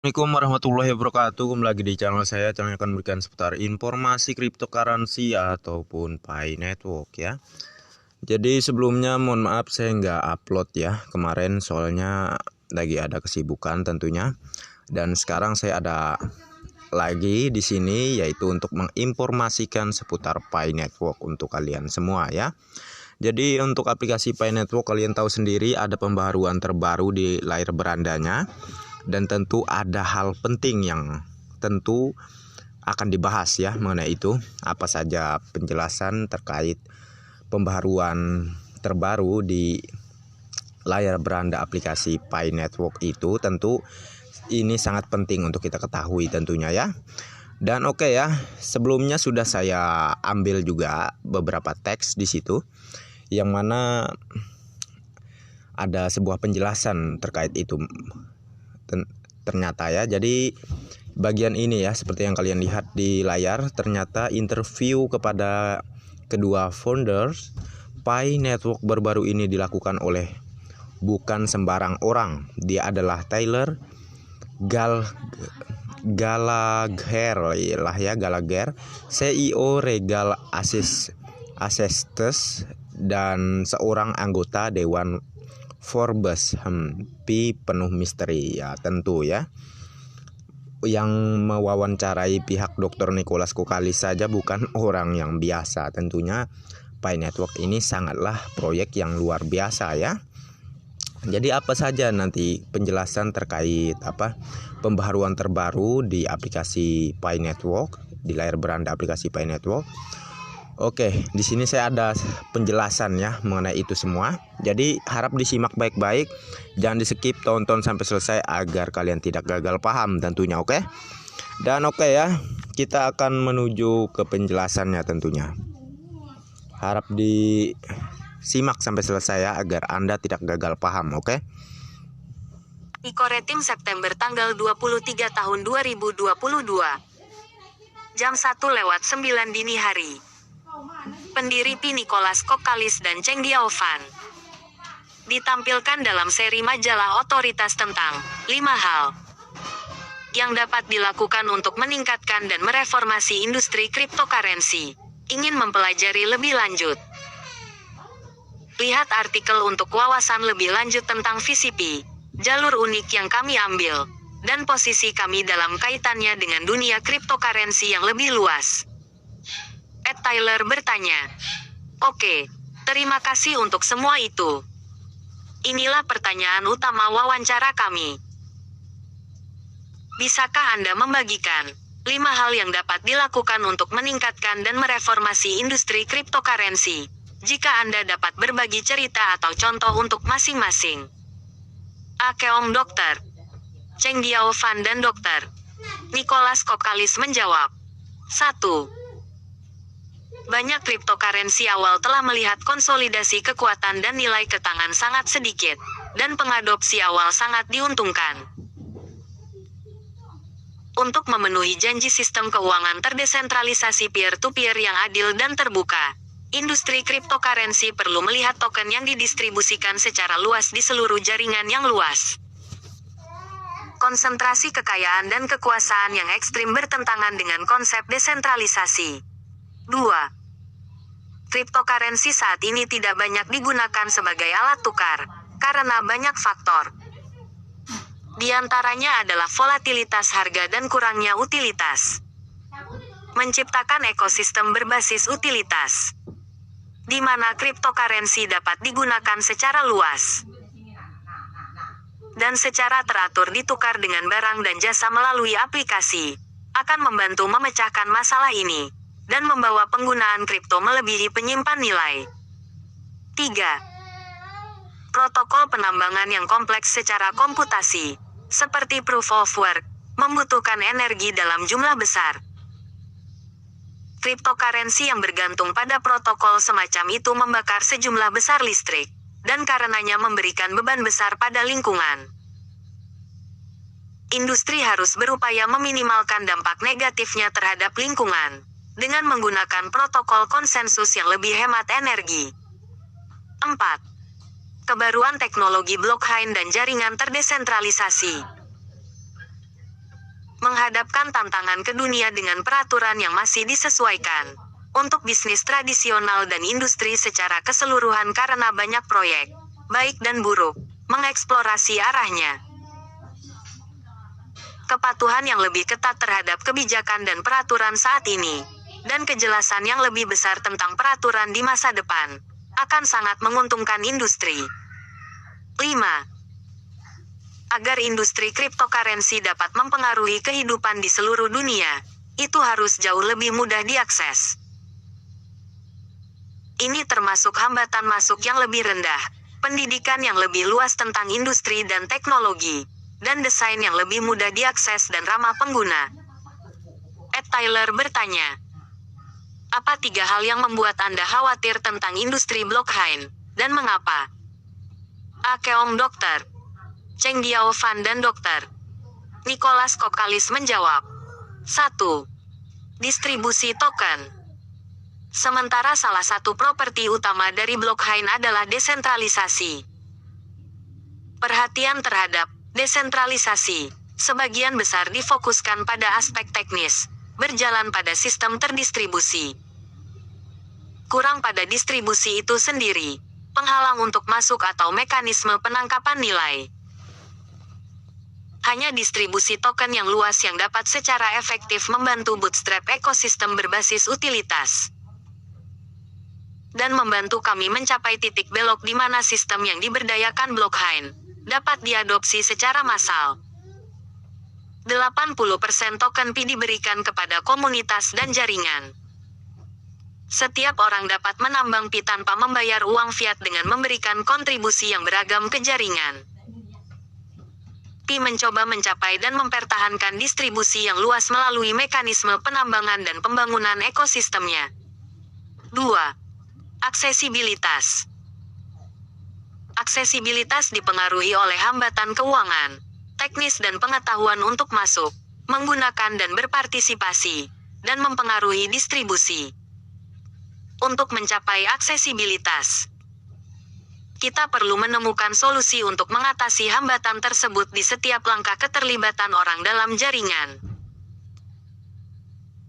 Assalamualaikum warahmatullahi wabarakatuh. Kembali lagi di channel saya. Channel yang akan memberikan seputar informasi cryptocurrency ataupun Pi Network ya. Jadi sebelumnya mohon maaf saya nggak upload ya kemarin, soalnya lagi ada kesibukan tentunya. Dan sekarang saya ada lagi di sini, yaitu untuk menginformasikan seputar Pi Network untuk kalian semua ya. Jadi untuk aplikasi Pi Network, kalian tahu sendiri ada pembaharuan terbaru di layar berandanya. Dan tentu ada hal penting yang tentu akan dibahas ya mengenai itu. Apa saja penjelasan terkait pembaharuan terbaru di layar beranda aplikasi Pi Network itu, tentu ini sangat penting untuk kita ketahui tentunya ya. Dan oke ya, sebelumnya sudah saya ambil juga beberapa teks di situ, yang mana ada sebuah penjelasan terkait itu. Ternyata ya, jadi bagian ini ya, seperti yang kalian lihat di layar, ternyata interview kepada kedua founders Pi Network baru-baru ini dilakukan oleh bukan sembarang orang. Dia adalah Tyler Gallagher lah ya, Gallagher, CEO Regal Assets dan seorang anggota Dewan Forbes. Pi penuh misteri ya tentu ya. Yang mewawancarai pihak Dr. Nicholas Kokalis saja bukan orang yang biasa tentunya. Pi Network ini sangatlah proyek yang luar biasa ya. Jadi apa saja nanti penjelasan terkait pembaharuan terbaru di aplikasi Pi Network, di layar beranda aplikasi Pi Network. Oke, di sini saya ada penjelasan ya mengenai itu semua. Jadi harap disimak baik-baik, jangan di-skip, tonton sampai selesai agar kalian tidak gagal paham tentunya, oke? Dan oke ya, kita akan menuju ke penjelasannya tentunya. Harap disimak sampai selesai ya agar Anda tidak gagal paham, oke? Pico Rating September tanggal 23 tahun 2022. Jam 1:09 dini hari. Pendiri Pi Nicholas Kokalis dan Cheng Diaofan ditampilkan dalam seri majalah otoritas tentang 5 hal yang dapat dilakukan untuk meningkatkan dan mereformasi industri cryptocurrency. Ingin mempelajari lebih lanjut? Lihat artikel untuk wawasan lebih lanjut tentang VCP, jalur unik yang kami ambil, dan posisi kami dalam kaitannya dengan dunia cryptocurrency yang lebih luas. Tyler bertanya. Oke, terima kasih untuk semua itu. Inilah pertanyaan utama wawancara kami. Bisakah Anda membagikan 5 hal yang dapat dilakukan untuk meningkatkan dan mereformasi industri cryptocurrency? Jika Anda dapat berbagi cerita atau contoh untuk masing-masing. Akeong Dr. Cheng Diaofan dan Dr. Nicholas Kokalis menjawab. 1. Banyak cryptocurrency awal telah melihat konsolidasi kekuatan dan nilai ke tangan sangat sedikit, dan pengadopsi awal sangat diuntungkan. Untuk memenuhi janji sistem keuangan terdesentralisasi peer-to-peer yang adil dan terbuka, industri cryptocurrency perlu melihat token yang didistribusikan secara luas di seluruh jaringan yang luas. Konsentrasi kekayaan dan kekuasaan yang ekstrim bertentangan dengan konsep desentralisasi. 2. Cryptocurrency saat ini tidak banyak digunakan sebagai alat tukar, karena banyak faktor. Di antaranya adalah volatilitas harga dan kurangnya utilitas. Menciptakan ekosistem berbasis utilitas, di mana cryptocurrency dapat digunakan secara luas dan secara teratur ditukar dengan barang dan jasa melalui aplikasi, akan membantu memecahkan masalah ini dan membawa penggunaan kripto melebihi penyimpan nilai. 3. Protokol penambangan yang kompleks secara komputasi, seperti proof of work, membutuhkan energi dalam jumlah besar. Cryptocurrency yang bergantung pada protokol semacam itu membakar sejumlah besar listrik, dan karenanya memberikan beban besar pada lingkungan. Industri harus berupaya meminimalkan dampak negatifnya terhadap lingkungan dengan menggunakan protokol konsensus yang lebih hemat energi. 4. Kebaruan teknologi blockchain dan jaringan terdesentralisasi. menghadapkan tantangan ke dunia dengan peraturan yang masih disesuaikan untuk bisnis tradisional dan industri secara keseluruhan karena banyak proyek, baik dan buruk, mengeksplorasi arahnya. Kepatuhan yang lebih ketat terhadap kebijakan dan peraturan saat ini, dan kejelasan yang lebih besar tentang peraturan di masa depan, akan sangat menguntungkan industri. 5. Agar industri cryptocurrency dapat mempengaruhi kehidupan di seluruh dunia, itu harus jauh lebih mudah diakses. Ini termasuk hambatan masuk yang lebih rendah, pendidikan yang lebih luas tentang industri dan teknologi, dan desain yang lebih mudah diakses dan ramah pengguna. Ed Tyler bertanya, apa 3 hal yang membuat Anda khawatir tentang industri blockchain, dan mengapa? A. Keong Dr. Cheng Diao Fan dan Dr. Nicholas Kokalis menjawab. 1. Distribusi token. Sementara salah satu properti utama dari blockchain adalah desentralisasi. Perhatian terhadap desentralisasi sebagian besar difokuskan pada aspek teknis, berjalan pada sistem terdistribusi. Kurang pada distribusi itu sendiri, penghalang untuk masuk atau mekanisme penangkapan nilai. Hanya distribusi token yang luas yang dapat secara efektif membantu bootstrap ekosistem berbasis utilitas. Dan membantu kami mencapai titik belok di mana sistem yang diberdayakan blockchain dapat diadopsi secara massal. 80% token Pi diberikan kepada komunitas dan jaringan. Setiap orang dapat menambang Pi tanpa membayar uang fiat dengan memberikan kontribusi yang beragam ke jaringan. Pi mencoba mencapai dan mempertahankan distribusi yang luas melalui mekanisme penambangan dan pembangunan ekosistemnya. 2. Aksesibilitas. Aksesibilitas dipengaruhi oleh hambatan keuangan, teknis dan pengetahuan untuk masuk, menggunakan dan berpartisipasi, dan mempengaruhi distribusi. Untuk mencapai aksesibilitas, kita perlu menemukan solusi untuk mengatasi hambatan tersebut di setiap langkah keterlibatan orang dalam jaringan.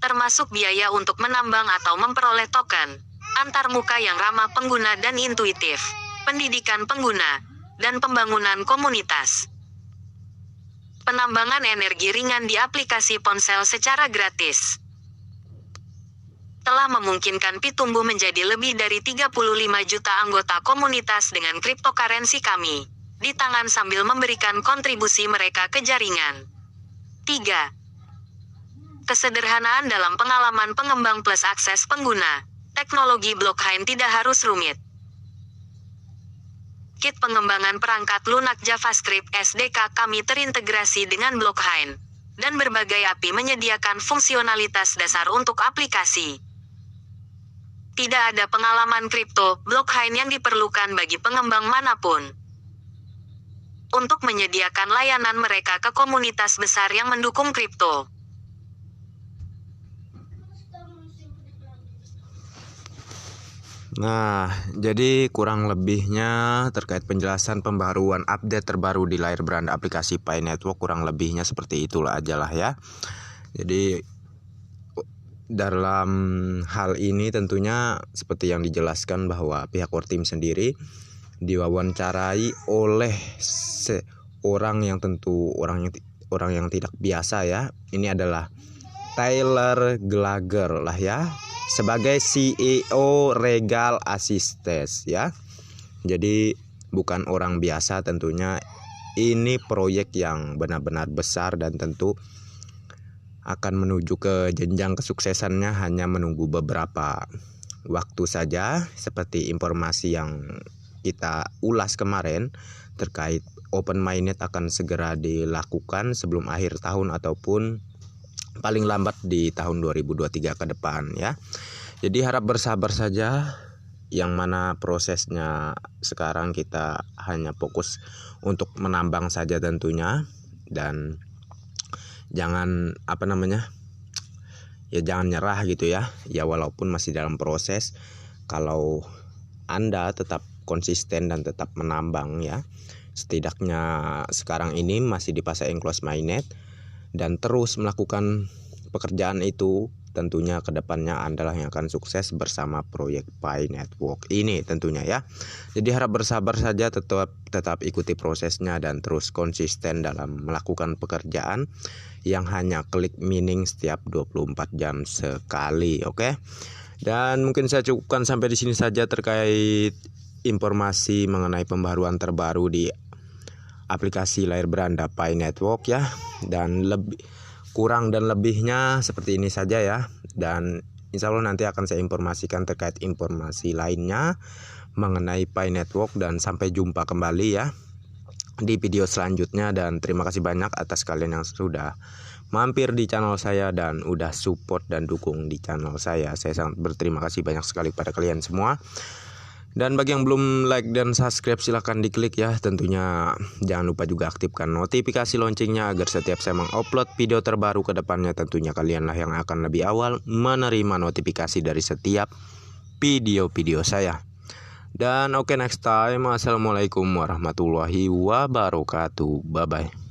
Termasuk biaya untuk menambang atau memperoleh token, antarmuka yang ramah pengguna dan intuitif, pendidikan pengguna, dan pembangunan komunitas. Penambangan energi ringan di aplikasi ponsel secara gratis telah memungkinkan Pi tumbuh menjadi lebih dari 35 juta anggota komunitas dengan cryptocurrency kami di tangan sambil memberikan kontribusi mereka ke jaringan. 3. Kesederhanaan dalam pengalaman pengembang plus akses pengguna. Teknologi blockchain tidak harus rumit. Kit pengembangan perangkat lunak JavaScript SDK kami terintegrasi dengan blockchain, dan berbagai API menyediakan fungsionalitas dasar untuk aplikasi. Tidak ada pengalaman kripto blockchain yang diperlukan bagi pengembang manapun untuk menyediakan layanan mereka ke komunitas besar yang mendukung kripto. Nah, jadi kurang lebihnya terkait penjelasan pembaruan update terbaru di layar beranda aplikasi Pi Network, kurang lebihnya seperti itulah aja lah ya. Jadi dalam hal ini tentunya seperti yang dijelaskan bahwa pihak core team sendiri diwawancarai oleh seorang yang tentu orang yang tidak biasa ya. Ini adalah Tyler Gallagher lah ya, sebagai CEO Regal Assistance ya. Jadi bukan orang biasa tentunya. Ini proyek yang benar-benar besar dan tentu akan menuju ke jenjang kesuksesannya hanya menunggu beberapa waktu saja. Seperti informasi yang kita ulas kemarin terkait open mainnet akan segera dilakukan sebelum akhir tahun ataupun paling lambat di tahun 2023 ke depan ya. Jadi harap bersabar saja, yang mana prosesnya sekarang kita hanya fokus untuk menambang saja tentunya, dan jangan jangan nyerah gitu ya. Ya walaupun masih dalam proses, kalau Anda tetap konsisten dan tetap menambang ya, setidaknya sekarang ini masih di fase enclosed mainnet, dan terus melakukan pekerjaan itu, tentunya kedepannya Anda yang akan sukses bersama proyek Pi Network ini tentunya ya. Jadi harap bersabar saja, tetap ikuti prosesnya dan terus konsisten dalam melakukan pekerjaan yang hanya klik mining setiap 24 jam sekali, oke? Dan mungkin saya cukupkan sampai di sini saja terkait informasi mengenai pembaruan terbaru di aplikasi layar beranda Pi Network ya. Dan kurang dan lebihnya seperti ini saja ya. Dan insya Allah nanti akan saya informasikan terkait informasi lainnya mengenai Pi Network. Dan sampai jumpa kembali ya di video selanjutnya. Dan terima kasih banyak atas kalian yang sudah mampir di channel saya dan udah support dan dukung di channel saya. Saya sangat berterima kasih banyak sekali pada kalian semua. Dan bagi yang belum like dan subscribe silahkan diklik ya. Tentunya jangan lupa juga aktifkan notifikasi loncengnya agar setiap saya mengupload video terbaru ke depannya tentunya kalianlah yang akan lebih awal menerima notifikasi dari setiap video-video saya. Dan oke, next time. Assalamualaikum warahmatullahi wabarakatuh. Bye bye.